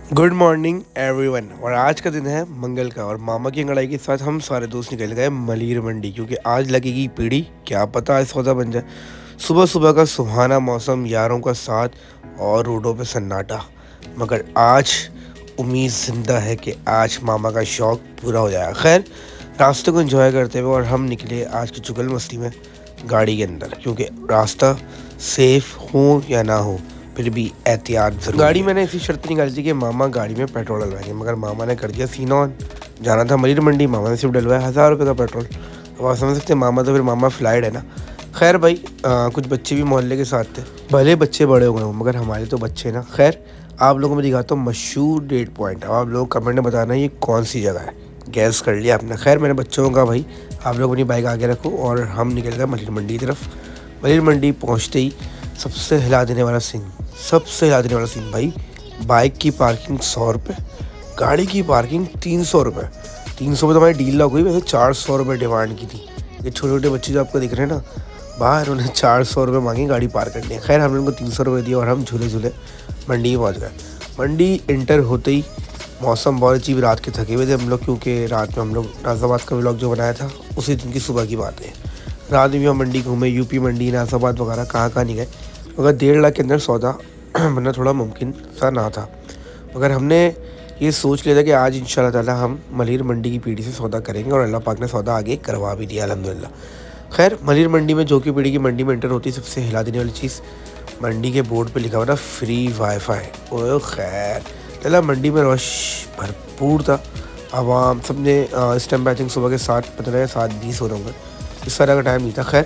Good morning everyone. और आज का दिन है मंगल का और मामा की अंगड़ाई के साथ हम सारे दोस्त निकल गए मलीर मंडी, क्योंकि आज लगेगी पीढ़ी। क्या पता आज सौदा बन जाए। सुबह सुबह का सुहाना मौसम, यारों का साथ और रोडों पे सन्नाटा। मगर आज उम्मीद जिंदा है कि आज मामा का शौक पूरा हो जाएगा। खैर, रास्ते को एंजॉय करते हुए और हम निकले आज की चुगल मस्ती में गाड़ी के अंदर, क्योंकि रास्ता सेफ हो या ना हो फिर भी एहतियात जरूरी गाड़ी है। मैंने इसी शर्त निकाली थी कि मामा गाड़ी में पेट्रोल डलवाएंगे, मगर मामा ने कर दिया सीन ऑन। जाना था मलीर मंडी, मामा ने सिर्फ डलवाया 1000 रुपये का पेट्रोल। अब आप समझ सकते हैं मामा तो फिर मामा फ्लाइट है ना। खैर भाई, कुछ बच्चे भी मोहल्ले के साथ थे। भले बच्चे बड़े हो गए हों मगर हमारे तो बच्चे ना। खैर, आप लोगों में दिखाता हूँ मशहूर डेट पॉइंट। अब आप लोग कमेंट में बताना ये कौन सी जगह है। गैस कर लिया आपने। खैर, मैंने बच्चों को कहा भाई आप लोग अपनी बाइक आगे रखो और हम निकल गए मलीर मंडी की तरफ। मलीर मंडी पहुँचते ही सबसे हिला देने वाला सीन भाई, बाइक की पार्किंग 100 रुपये, गाड़ी की पार्किंग 300 रुपये। 300 में तो हमारी डील लग हुई, वैसे 400 रुपये डिमांड की थी। ये छोटे छोटे बच्चे जो आपको दिख रहे हैं ना बाहर, उन्हें 400 रुपये मांगे गाड़ी पार करने। खैर, हमने उनको 300 रुपये दिए और हम झूले झूले मंडी में पहुँच गए। मंडी इंटर होते ही मौसम बहुत अजीब, रात के थके हुए थे हम लोग, क्योंकि रात में हम लोग नाज़ाबाद का व्लॉग जो बनाया था उसी दिन की सुबह की बात है। रात में भी हम मंडी घूमे, यूपी मंडी, नाज़ाबाद वगैरह कहाँ नहीं गए। मगर 1.5 लाख के अंदर सौदा बनना थोड़ा मुमकिन सा ना था। मगर हमने ये सोच लिया था कि आज इंशाल्लाह ताला हम मलीर मंडी की पीढ़ी से सौदा करेंगे और अल्लाह पाक ने सौदा आगे करवा भी दिया अल्हम्दुलिल्लाह। खैर, मलीर मंडी में जो कि पीढ़ी की मंडी में एंटर होती है, सबसे हिला देने वाली चीज़ मंडी के बोर्ड पे लिखा हुआ था फ्री वाईफाई। ओह खैर, चला मंडी में रश भरपूर था। आवाम सब ने इस टाइम पे आई थिंक सुबह के 7:15 या 7:20 हो रहे होंगे, इस तरह का टाइम नहीं था। खैर,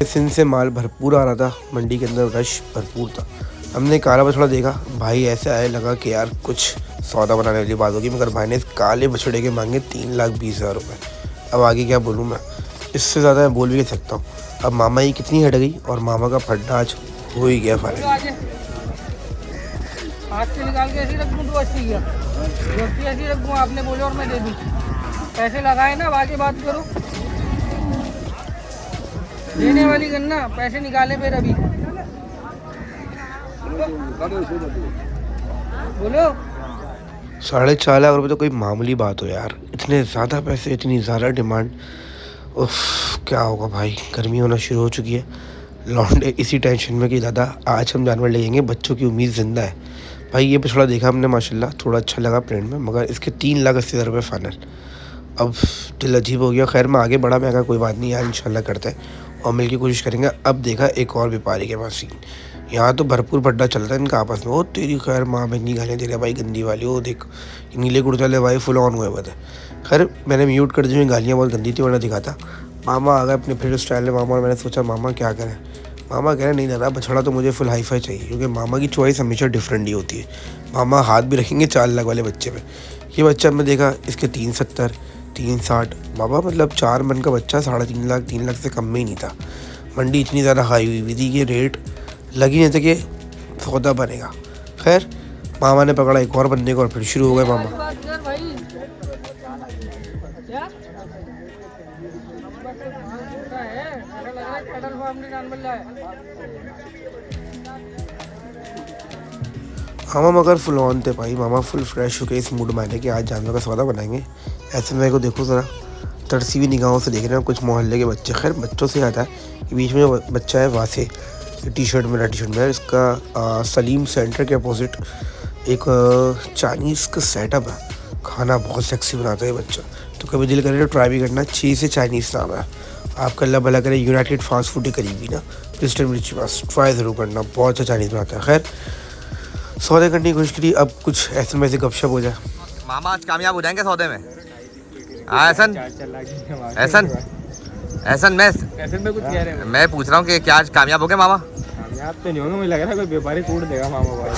सिंध से माल भरपूर आ रहा था, मंडी के अंदर रश भरपूर था। हमने काला बछड़ा देखा, भाई ऐसे आए लगा कि यार कुछ सौदा बनाने वाली बात होगी, मगर भाई ने इस काले बछड़े के मांगे 3,20,000 रुपये। अब आगे क्या बोलूँ मैं, इससे ज़्यादा मैं बोल भी नहीं सकता हूँ। अब मामा ही कितनी हट गई और मामा का फड्डा आज हो ही गया फाइनल। हाथ से निकाल के ऐसी रख दूँ तो अच्छी है, ऐसी रख दूँ आपने बोले और मैं दे दूँ। पैसे लगाए ना, आगे बात करो। देने वाली गन्ना, पैसे निकाले फिर अभी बोलो। 4.5 लाख रुपये तो कोई मामूली बात हो यार, इतने ज़्यादा पैसे, इतनी ज़्यादा डिमांड। उफ, क्या होगा भाई। गर्मी होना शुरू हो चुकी है, लौंडे इसी टेंशन में कि दादा आज हम जानवर ले जाएंगे, बच्चों की उम्मीद ज़िंदा है। भाई ये बछड़ा देखा हमने माशाल्लाह, थोड़ा अच्छा लगा प्रिंट में, मगर इसके 3,80,000 रुपये फाइनल। अब दिल अजीब हो गया। खैर, मैं आगे बढ़ा, मैं कहा कोई बात नहीं यार, इंशाल्लाह करते हैं और मिल की कोशिश करेंगे। अब देखा एक और व्यापारी के पास सीन, यहाँ तो भरपूर भड्डा चलता है इनका आपस में। ओ तेरी खैर माँ बहनी गालियाँ दे रहे भाई, गंदी वाली। ओ देख, नीले कुर्ते वाले भाई फुल ऑन हुए थे। खैर, मैंने म्यूट कर दी, गालियाँ बहुत गंदी थी वरना दिखाता। मामा आ गए अपने फिर स्टाइल में मामा, और मैंने सोचा मामा क्या करें। मामा कह रहे नहीं दादा, बछड़ा तो मुझे फुल हाई-फाई चाहिए, क्योंकि मामा की चॉइस हमेशा डिफरेंट ही होती है। मामा हाथ भी रखेंगे 4 लाख वाले बच्चे पे। ये बच्चा मैं देखा, इसके 370, 360। बाबा मतलब 4 मन का बच्चा 3.5 लाख, 3 लाख से कम में ही नहीं था। मंडी इतनी ज़्यादा हाई हुई थी कि रेट लगी नहीं था कि सौदा बनेगा। खैर, मामा ने पकड़ा एक और बंदे को और फिर शुरू हो गए मामा। मामा मगर फुल ऑन थे भाई, मामा फुल फ्रेश हो गए इस मूड में आने कि आज जानवर का सौदा बनाएंगे। ऐसे मेरे को देखो ज़रा, तरसी हुई निगाहों से देख रहे हैं कुछ मोहल्ले के बच्चे। खैर, बच्चों से आता है कि बीच में जो बच्चा है वासे, टी शर्ट में है, इसका सलीम सेंटर के अपोजिट एक चाइनीज़ का सेटअप है। खाना बहुत सेक्सी बनाता है ये बच्चा, तो कभी दिल करे तो ट्राई भी करना। ची से चाइनीज़ नाम है, आपका अल्लाह भला करे। यूनाइटेड फास्ट फूड के करीबी ना, क्रिस्टन ब्रिज के पास। ट्राई ज़रूर करना, बहुत अच्छा चाइनीज़ बनाता है। खैर, सौदे करने की कोशिश करी, अब कुछ ऐसे में से गपशप हो जाए। मामा आज कामयाब हो जाएंगे सौदे में। हाँ ऐसन ऐसन ऐसन में कुछ कह रहे हैं, मैं पूछ रहा हूँ कि क्या आज कामयाब हो गए मामा? कामयाब तो नहीं होंगे, मुझे लग रहा है कोई व्यापारी कूट देगा मामा भाई।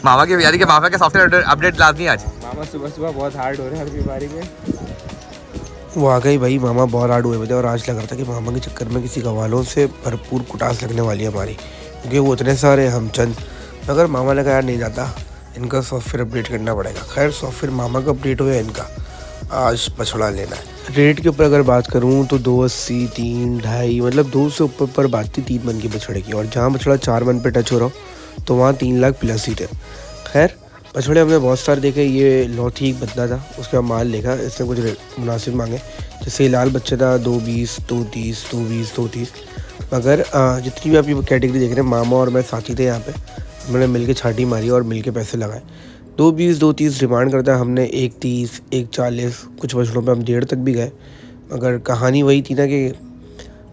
मामा की यानी कि मामा के सॉफ्टवेयर अपडेट लाजमी आज। मामा सुबह सुबह बहुत हार्ड हो रहे हैं हर व्यापारी के। वो आ गई भाई, मामा बहुत हार्ड हुए थे और आज लग रहा था कि मामा के चक्कर में किसी गवालों से भरपूर कुटास लगने वाली है हमारी, क्योंकि वो इतने सारे हम चंद। मगर मामा ने कहा यार नहीं जाता, इनका सॉफ्टवेयर अपडेट करना पड़ेगा। खैर, सॉफ्टवेयर मामा का अपडेट हुआ है, इनका आज बछड़ा लेना है। रेट के ऊपर अगर बात करूँ तो 280, 3, 2.5, मतलब 2 से ऊपर बात थी 3 मन की बछड़े की। और जहाँ बछड़ा 4 मन पे टच हो रहा हो तो वहाँ 3 लाख प्लस ही थे। खैर, बछड़े हमने बहुत सारे देखे, ये लौठी एक बदला था, उसका माल देखा, इसने कुछ मुनासिब मांगे। जैसे लाल बच्चा था 220, 230, 220, 230। मगर जितनी भी आप ये कैटेगरी देख रहे हैं, मामा और मैं साथी थे यहाँ पे, हमने मिलके छाटी मारी और मिलके पैसे लगाए। 220, 230 डिमांड करता, हमने 130, 140, कुछ बछड़ों पे हम 1.5 तक भी गए। मगर कहानी वही थी ना कि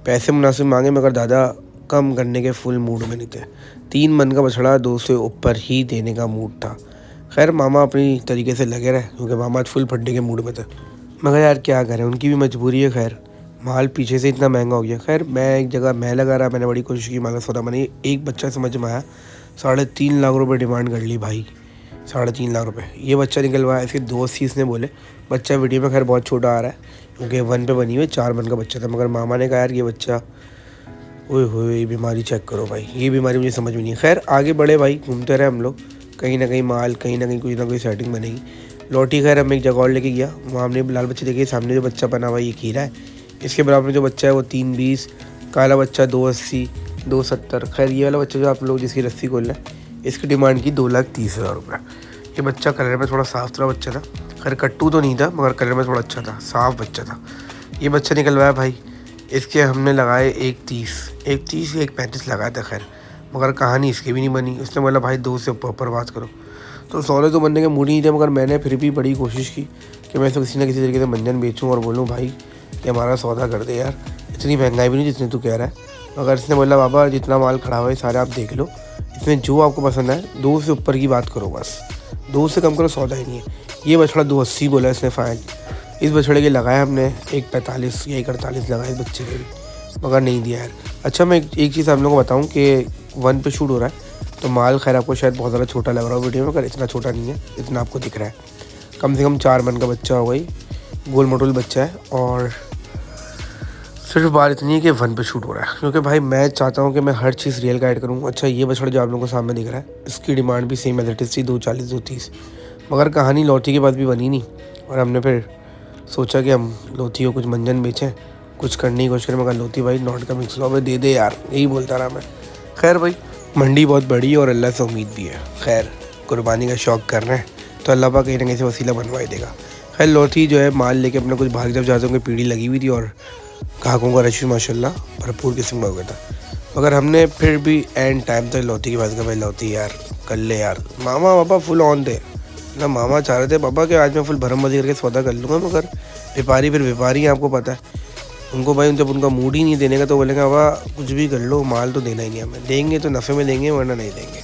पैसे मुनासिब मांगे, मगर दादा कम करने के फुल मूड में नहीं थे। 3 मन का बछड़ा 2 से ऊपर ही देने का मूड था। खैर मामा अपनी तरीके से लगे रहे, क्योंकि मामा आज फुल फड्डे के मूड में थे। मगर यार क्या करें, उनकी भी मजबूरी है। खैर माल पीछे से इतना महंगा हो गया। खैर मैं एक जगह मैं लगा रहा, मैंने बड़ी कोशिश की, माल का सौदा बनी। एक बच्चा समझ में आया, 3.5 लाख रुपये डिमांड कर ली भाई, 3.5 लाख रुपये। ये बच्चा निकलवाया, इसके दोस्त ही इसने बोले। बच्चा वीडियो में खैर बहुत छोटा आ रहा है, क्योंकि 1 पे बनी हुई 4 मन का बच्चा था। मगर मामा ने कहा यार ये बच्चा, ओए होए ये बीमारी चेक करो भाई, ये बीमारी मुझे समझ में नहीं है। खैर आगे बढ़े भाई, घूमते रहे हम लोग, कहीं ना कहीं माल, कहीं ना कोई सेटिंग बनेगी। लौटी खैर हम एक जगह और लेके गया, वहाँ हमने लाल बच्चे देखे, सामने जो बच्चा बना हुआ ये खीरा है, इसके बराबर में जो बच्चा है वो 320, काला बच्चा 280, 270। खैर ये वाला बच्चा जो आप लोग जिसकी रस्सी खोल रहे हैं, इसकी डिमांड की 2,30,000 रुपये। ये बच्चा कलर में थोड़ा साफ सुथरा बच्चा था, खैर कट्टू तो नहीं था, मगर कलर में थोड़ा अच्छा था, साफ बच्चा था। ये बच्चा निकलवाया भाई, इसके हमने लगाए 130, 135 लगाया था। खैर मगर कहानी इसकी भी नहीं बनी। उसने बोला भाई 2 से ऊपर बात करो, तो सौदे तो बनने के मूड ही नहीं थे। मगर मैंने फिर भी बड़ी कोशिश की कि मैं इसको किसी न किसी तरीके से मंजन बेचूं और बोलूं भाई कि हमारा सौदा कर दे यार, इतनी महंगाई भी नहीं जितनी तू कह रहा है। मगर इसने बोला बाबा जितना माल खड़ा हुआ है सारे आप देख लो, इसमें जो आपको पसंद है 2 से ऊपर की बात करो, बस 2 से कम करो, सौदा ही नहीं है। ये बछड़ा 280 बोला इसने फाइनल। इस बछड़े के लगाए हमने 145 या 148 लगाए इस बच्चे के भी, मगर नहीं दिया यार। अच्छा मैं एक चीज़ आप लोगों को बताऊं कि 1 पे शूट हो रहा है, तो माल खैर आपको शायद बहुत ज़्यादा छोटा लग रहा हो वीडियो में, मगर इतना छोटा नहीं है, इतना आपको दिख रहा है। कम से कम 4 मन का बच्चा हो गई, गोल मटोल बच्चा है, और सिर्फ बात इतनी है कि 1 पे शूट हो रहा है, क्योंकि भाई मैं चाहता हूँ कि मैं हर चीज़ रियल गाइड करूँ। अच्छा ये बछड़ा जो आप लोगों को सामने दिख रहा है, इसकी डिमांड भी सेम एज इट इज़ थी, 240, 230। मगर कहानी लौटी के बाद भी बनी नहीं, और हमने फिर सोचा कि हम लोथी को कुछ मंजन बेचें, कुछ करने की कोशिश करें। मगर लोथी भाई नॉट कमिंग स्लो, में दे दे यार, यही बोलता रहा मैं। खैर भाई मंडी बहुत बड़ी और अल्लाह से उम्मीद भी है। खैर कुर्बानी का शौक़ कर रहे हैं तो अल्लाह पाक कहीं ना कहीं से वसीला बनवा ही देगा। खैर लोथी जो है माल लेके अपने कुछ भाग जब जाते होंगे, पीढ़ी लगी हुई थी और ग्राहकों का रश माशाल्लाह भरपूर किस्म का हो गया था। मगर हमने फिर भी एंड टाइम तक लोथी के पास गए, भाई लोथी यार कर ले यार। मामा पापा फुल ऑन थे ना, मामा चाह रहे थे पापा कि आज मैं फुल भरम बजी करके सौदा कर लूँगा। मगर व्यापारी फिर व्यापारी हैं, आपको पता है उनको भाई, जब उनका मूड ही नहीं देने का तो बोलेंगे बाबा कुछ भी कर लो, माल तो देना ही नहीं, हमें देंगे तो नफ़े में देंगे वरना नहीं देंगे।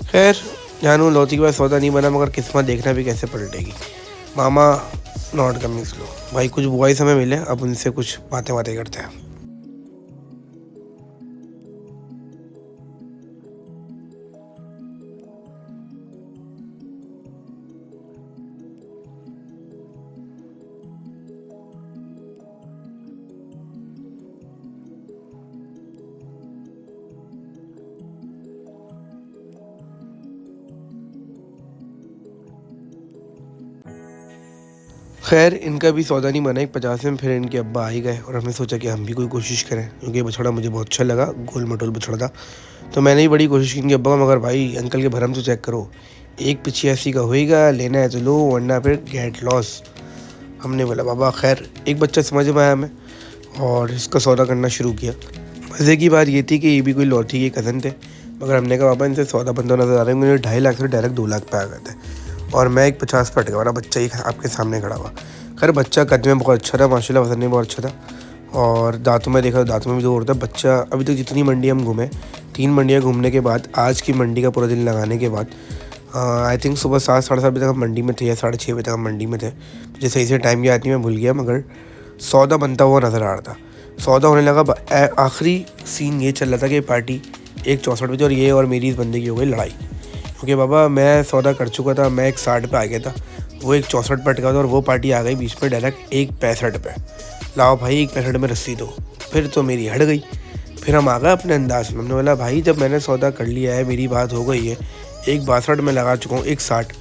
खैर जानू लौती के बाद सौदा नहीं बना, मगर किस्मत देखना भी कैसे पलटेगी। मामा नॉट कमिंग स्लो भाई, कुछ बॉयज़ हमें मिले, अब उनसे कुछ बातें करते हैं। खैर इनका भी सौदा नहीं बना, 50 में फिर इनके अब्बा आ ही गए, और हमने सोचा कि हम भी कोई कोशिश करें, क्योंकि ये बछड़ा मुझे बहुत अच्छा लगा, गोल मटोल बछड़ा था। तो मैंने भी बड़ी कोशिश की इनके अब्बा का, मगर भाई अंकल के भरम से चेक करो, 185 का होएगा, लेना है तो लो वरना फिर गेट लॉस। हमने बोला बाबा खैर, एक बच्चा समझ में आया हमें और इसका सौदा करना शुरू किया। मज़े की बात ये थी कि ये भी कोई लौटी के कज़न थे, मगर हमने कहा बाबा इनसे सौदा बनता नज़र आ रहा है। मुझे 2.5 लाख से डायरेक्ट 2 लाख पे आ गए थे, और मैं एक 50 पे अटका वाला बच्चा ही आपके सामने खड़ा हुआ। खैर बच्चा कद में बहुत अच्छा था माशाल्लाह, वजन में बहुत अच्छा था, और दांतों में देखा तो दांतों में भी जोर था। बच्चा अभी तक जितनी मंडी हम घूमे, 3 मंडियाँ घूमने के बाद, आज की मंडी का पूरा दिन लगाने के बाद, आई थिंक सुबह 7 साढ़े 7 बजे तक हम मंडी में थे, या 6:30 बजे तक हम मंडी में थे। मुझे सही से टाइम याद नहीं, मैं भूल गया, मगर सौदा बनता हुआ नज़र आ रहा था। सौदा होने लगा, आखिरी सीन ये चल रहा था कि पार्टी 1:64 बजे, और ये और मेरी इस बंदे की हो गई लड़ाई, क्योंकि बाबा मैं सौदा कर चुका था, मैं 1:60 पे आ गया था, वो 1:64 पे अटका था, और वो पार्टी आ गई बीच में डायरेक्ट 1:65 पे। लाओ भाई 1:65 में रस्सी दो, फिर तो मेरी हट गई। फिर हम आ गए अपने अंदाज में, हमने बोला भाई जब मैंने सौदा कर लिया है, मेरी बात हो गई है, 1:62 में लगा चुका हूँ, 1:60,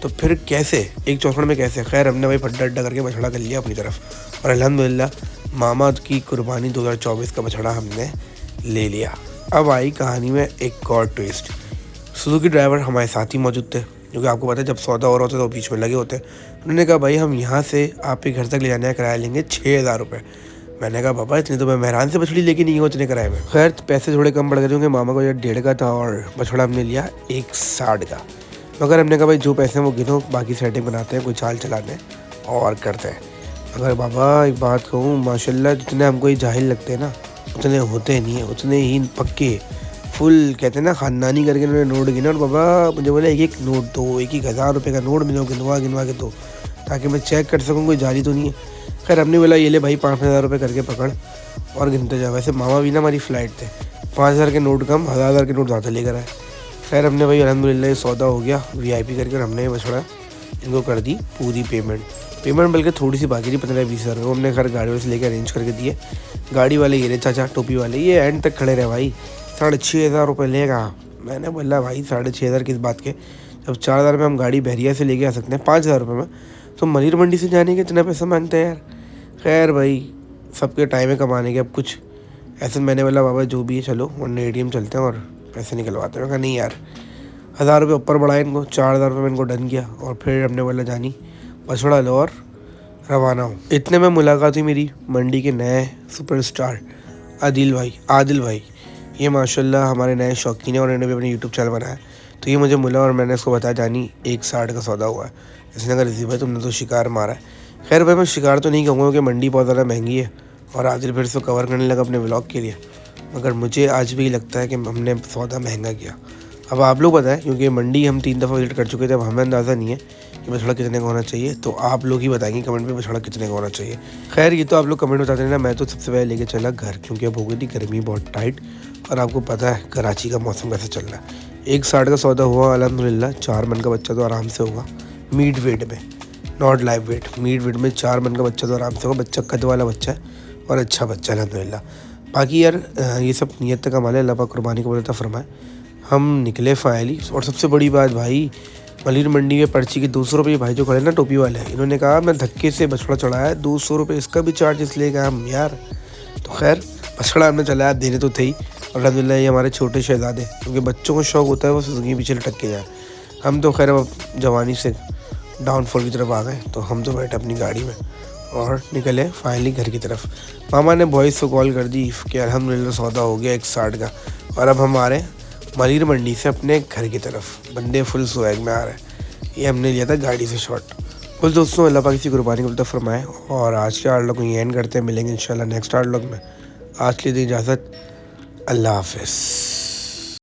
तो फिर कैसे 1:64 में कैसे। खैर हमने भाई फड्डा अड्डा करके बछड़ा कर लिया अपनी तरफ, और अल्हम्दुलिल्लाह मामा की कुर्बानी 2024 का बछड़ा हमने ले लिया। अब आई कहानी में एक और ट्विस्ट। सुजुकी ड्राइवर हमारे साथ ही मौजूद थे, क्योंकि आपको पता है जब सौदा हो रहा होता है तो बीच में लगे होते हैं। उन्होंने कहा भाई हम यहाँ से आपके घर तक ले जाने का किराया लेंगे 6,000 रुपये। मैंने कहा पापा इतने तो मैं मेहरान से बछड़ी लेके नहीं हूँ इतने किराए में। खैर पैसे थोड़े कम पड़ गए क्योंकि मामा को 1.5 का था और बछड़ा हमने लिया 1.60 का। मगर हमने कहा भाई जो पैसे हैं वो गिनो, बाकी सेटिंग बनाते हैं, कोई चाल चलाते हैं और करते हैं। अगर बाबा एक बात कहूँ, माशाल्लाह जितने हमको ये जाहिल लगते हैं ना उतने होते नहीं है, उतने ही पक्के फुल कहते हैं ना ख़ानदानी करके उन्होंने नोट गिने। और बाबा मुझे बोले एक नोट दो, 1,000 रुपये का नोट मिलो, गिनवा के दो ताकि मैं चेक कर सकूँ कोई जाली तो नहीं है। खैर हमने बोला ये ले भाई 5,000 रुपये करके पकड़ और गिनते जा। वैसे मामा भी ना हमारी फ़्लाइट थे, 5,000 के नोट कम, 1,000 के नोट ज़्यादा लेकर आए। खैर हमने भाई अल्हम्दुलिल्लाह ये सौदा हो गया VIP करके, और हमने बछड़ा इनको कर दी पूरी पेमेंट बल्कि थोड़ी सी बाकी थी 15-20 हज़ार वो हमने खैर गाड़ी वाले से लेकर अरेंज करके दिए। गाड़ी वाले ये रहे चाचा टोपी वाले, ये एंड तक खड़े रहे भाई, 6,500 रुपये लेगा। मैंने बोला भाई 6,500 किस बात के, जब 4,000 में हम गाड़ी बहरिया से लेके आ सकते हैं 5,000 रुपये में, तो मलिर मंडी से जाने के इतना पैसा मांगते हैं यार। खैर भाई सबके टाइम है कमाने के, अब कुछ ऐसे मैंने बोला बाबा जो भी है चलो वरना ATM चलते हैं और पैसे निकलवाते हैं। कहा नहीं यार, 1,000 रुपये ऊपर बढ़ाए इनको, 4,000 रुपये में इनको डन किया। और फिर हमने बोला जानी बछड़ा लो और रवाना हो। इतने में मुलाकात हुई मेरी मंडी के नए सुपरस्टार आदिल भाई। ये माशाल्लाह हमारे नए शौकीन है और इन्होंने भी अपने YouTube चैनल बनाया। तो ये मुझे मिला और मैंने इसको बताया जानी 1.60 का सौदा हुआ है। इसने कहा रिजी भाई तुमने तो शिकार मारा है। खैर भाई मैं शिकार तो नहीं कहूँगा क्योंकि मंडी बहुत ज़्यादा महंगी है और आदिल फिर से कवर करने लगा अपने व्लॉग के लिए। मगर मुझे आज भी लगता है कि हमने सौदा महंगा किया। अब आप लोग बताएं, क्योंकि मंडी हम 3 दफ़ा विजिट कर चुके थे, अब हमें अंदाज़ा नहीं है कि बछड़ा कितने का होना चाहिए। तो आप लोग ही बताएंगे कमेंट में बछड़ा कितने का होना चाहिए। खैर ये तो आप लोग कमेंट बताते रहना। मैं तो सबसे पहले लेके चला घर, क्योंकि अब हो गई थी गर्मी बहुत टाइट और आपको पता है कराची का मौसम कैसे चल रहा है। 1.60 का सौदा हुआ अल्हम्दुलिल्लाह। 4 मन का बच्चा तो आराम से होगा मीट वेट में, not live wait, meat weight में 4 मन का बच्चा तो आराम से होगा। बच्चा कद वाला बच्चा है और अच्छा बच्चा है अल्हम्दुलिल्लाह। बाकी यार ये सब नियत का माल है, अल्लाह पाक कुर्बानी को बोलता फरमाए। हम निकले फाइनली। और सबसे बड़ी बात भाई, मलिर मंडी में पर्ची के 200 रुपये भाई जो खड़े ना टोपी वाले, इन्होंने कहा मैं धक्के से बछड़ा चढ़ाया है, 200 रुपये इसका भी चार्जेस लेगा हम यार। तो खैर बछड़ा हमने चलाया, देने तो थे ही। और अल्हम्दुलिल्लाह ये हमारे छोटे शहजादे, क्योंकि बच्चों को शौक़ होता है वो सुजुकी पीछे लटक के जाए। हम तो खैर अब जवानी से डाउनफॉल की तरफ आ गए, तो हम तो बैठे अपनी गाड़ी में और निकले फाइनली घर की तरफ। मामा ने बॉयज़ को कॉल कर दी कि अल्हम्दुलिल्लाह सौदा हो गया 1.60 का। और अब हम आ रहे हैं मलिर मंडी से अपने घर की तरफ। बंदे फुल स्वैग में आ रहे हैं। ये हमने लिया था गाड़ी से शॉट। कुछ दोस्तों अल्लाह पाक की कुर्बानी को फरमाए। और आज के आर्ट लॉग को एंड करते हैं, मिलेंगे इंशाल्लाह नेक्स्ट आर्ट लॉग में। आज के लिए इजाज़त, अल्लाह हाफ़िज़।